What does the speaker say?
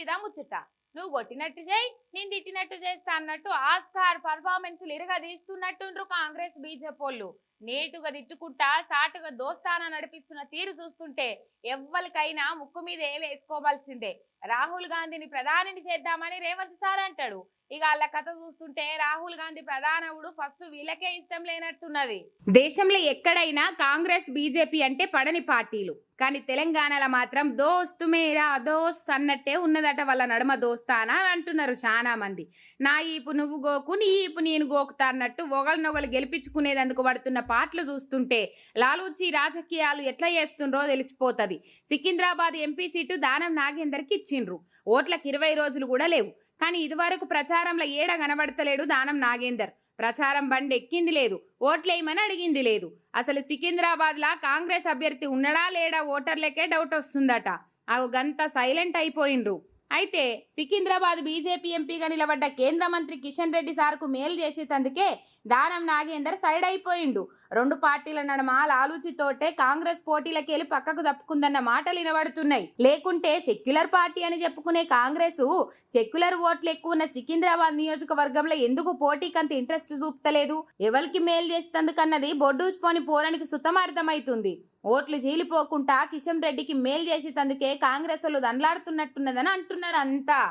గిదా ముచ్చట. నువ్వు కొట్టినట్టు చేయి, నేను తిట్టినట్టు చేస్తా అన్నట్టు ఆస్కార్ పర్ఫార్మెన్స్ ఇరగదీస్తున్నట్టుండ్రు కాంగ్రెస్ బీజేపీ. నేటుగా తిట్టుకుంటా సాటుగా దోస్తానా నడిపిస్తున్న తీరు చూస్తుంటే ఎవ్వరికైనా ముక్కు మీద వేసుకోవాల్సిందే. రాహుల్ గాంధీని ప్రధానిని చేద్దామని రేవంత్ సార్ అంటాడు. ఇక వాళ్ళ కథ చూస్తుంటే రాహుల్ గాంధీ ప్రధానవుడు ఫస్ట్ వీళ్ళకే ఇష్టం లేనట్టున్నది. దేశంలో ఎక్కడైనా కాంగ్రెస్ బీజేపీ అంటే పడని పార్టీలు, కానీ తెలంగాణలో మాత్రం దోస్తు మేరా దోస్త్ అన్నట్టే ఉన్నదట వాళ్ళ నడుమ దోస్తానా అని అంటున్నారు చాలా మంది. నా ఈపు నువ్వు గోకు, నీ ఈపు నేను గోకుతా అన్నట్టు ఒకరినొకరు గెలిపించుకునేందుకు పడుతున్న పాటలు చూస్తుంటే లాలూచి రాజకీయాలు ఎట్లా చేస్తుండ్రో తెలిసిపోతుంది. సికింద్రాబాద్ ఎంపీ సీటు దానం నాగేందర్కి ఇచ్చిండ్రు. ఓట్లకు 20 రోజులు కూడా లేవు, కానీ ఇదివరకు ప్రచారంలో ఏడ కనబడతలేడు దానం నాగేందర్. ప్రచారం బండి ఎక్కింది లేదు, ఓట్లేయమని అడిగింది లేదు. అసలు సికింద్రాబాద్ లా కాంగ్రెస్ అభ్యర్థి ఉన్నడా లేడా ఓటర్లకే డౌట్ వస్తుందట. ఆ గంత సైలెంట్ అయిపోయిండ్రు. అయితే సికింద్రాబాద్ బీజేపీ ఎంపీగా నిలబడ్డ కేంద్ర మంత్రి కిషన్ రెడ్డి సార్కు మేలు చేసేందుకే దానం నాగేందర్ సైడ్ అయిపోయిండు. రెండు పార్టీల నడుమ లాలూచితోటే కాంగ్రెస్ పోటీలకెళ్ళి పక్కకు తప్పుకుందన్న మాటలు వినబడుతున్నాయి. లేకుంటే సెక్యులర్ పార్టీ అని చెప్పుకునే కాంగ్రెస్ సెక్యులర్ ఓట్లు ఎక్కువ ఉన్న సికింద్రాబాద్ నియోజకవర్గంలో ఎందుకు పోటీకంత ఇంట్రెస్ట్ చూపుతలేదు? ఎవరికి మేలు చేసేందుకన్నది బొడ్డూసిపోని పోరానికి సుతమార్థమైతుంది. ఓట్లు చీలిపోకుండా కిషన్ రెడ్డికి మేలు చేసేందుకే కాంగ్రెస్ వాళ్ళు దండలాడుతున్నట్టున్నదని అంటున్నారు అంతా.